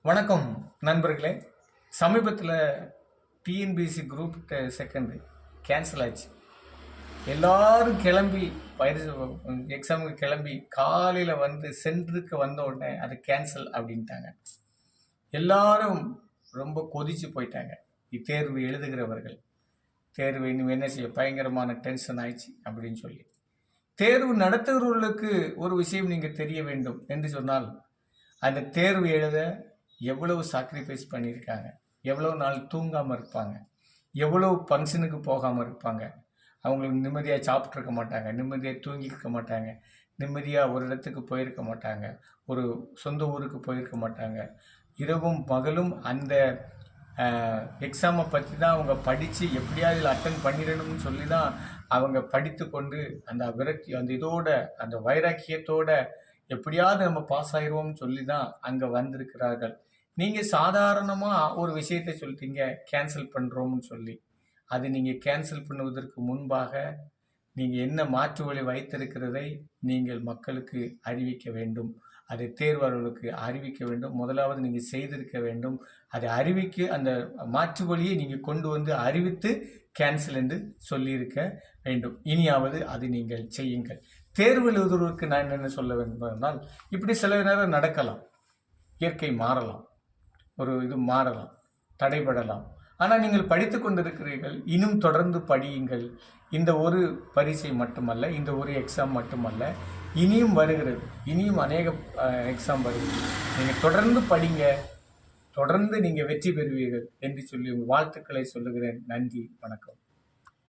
வணக்கம் நண்பர்களே. சமீபத்தில் டிஎன்பிஎஸ்சி குரூப் செகண்ட் கேன்சல் ஆச்சு. எல்லாரும் கிளம்பி எக்ஸாமுக்கு கிளம்பி காலையில் வந்து சென்டருக்கு வந்த உடனே அது கேன்சல் அப்படின்ட்டாங்க. எல்லாரும் ரொம்ப கொதிச்சு போயிட்டாங்க. தேர்வு எழுதுகிறவர்கள் தேர்வு இன்னும் என்ன செய்ய பயங்கரமான டென்ஷன் ஆயிடுச்சு அப்படின்னு சொல்லி. தேர்வு நடத்துகிறவர்களுக்கு ஒரு விஷயம் நீங்கள் தெரிய வேண்டும் என்று சொன்னால், அந்த தேர்வு எழுத எவ்வளவு சாக்ரிஃபைஸ் பண்ணியிருக்காங்க, எவ்வளவு நாள் தூங்காமல் இருப்பாங்க, எவ்வளவு ஃபங்க்ஷனுக்கு போகாமல் இருப்பாங்க, அவங்களுக்கு நிம்மதியாக சாப்பிட்ருக்க மாட்டாங்க, நிம்மதியாக தூங்கியிருக்க மாட்டாங்க, நிம்மதியாக ஒரு இடத்துக்கு போயிருக்க மாட்டாங்க, ஒரு சொந்த ஊருக்கு போயிருக்க மாட்டாங்க. இரவும் பகலும் அந்த எக்ஸாமை பற்றி தான் அவங்க படித்து எப்படியாவது அட்டன் பண்ணிடணும்னு சொல்லி தான் அவங்க படித்து கொண்டு அந்த விரக்தி அந்த இதோட அந்த வைராக்கியத்தோட எப்படியாவது நம்ம பாஸ் ஆயிடுவோம்னு சொல்லி தான் அங்கே வந்திருக்கிறார்கள். நீங்கள் சாதாரணமாக ஒரு விஷயத்தை சொல்லிட்டீங்க கேன்சல் பண்ணுறோம்னு சொல்லி. அது நீங்கள் கேன்சல் பண்ணுவதற்கு முன்பாக நீங்கள் என்ன மாற்று வழி வைத்திருக்கிறதை நீங்கள் மக்களுக்கு அறிவிக்க வேண்டும். அதை தேர்வாளர்களுக்கு அறிவிக்க வேண்டும். முதலாவது நீங்கள் செய்திருக்க வேண்டும். அதை அறிவிக்க அந்த மாற்று வழியை நீங்கள் கொண்டு வந்து அறிவித்து கேன்சல் என்று சொல்லியிருக்க வேண்டும். இனியாவது அது நீங்கள் செய்யுங்கள். தேர்வு எழுதுவதற்கு நான் என்ன சொல்ல வேண்டும் என்றால், இப்படி சில நேரம் நடக்கலாம், இயற்கை மாறலாம், ஒரு இது மாறலாம், தடைபடலாம். ஆனால் நீங்கள் படித்து கொண்டிருக்கிறீர்கள், இன்னும் தொடர்ந்து படியுங்கள். இந்த ஒரு பரீட்சை மட்டுமல்ல, இந்த ஒரு எக்ஸாம் மட்டுமல்ல, இனியும் வருகிறது, இனியும் அநேக எக்ஸாம் வருகிறது. நீங்கள் தொடர்ந்து படிங்க, தொடர்ந்து நீங்கள் வெற்றி பெறுவீர்கள் என்று சொல்லி வாழ்த்துக்களை சொல்லுகிறேன். நன்றி, வணக்கம்.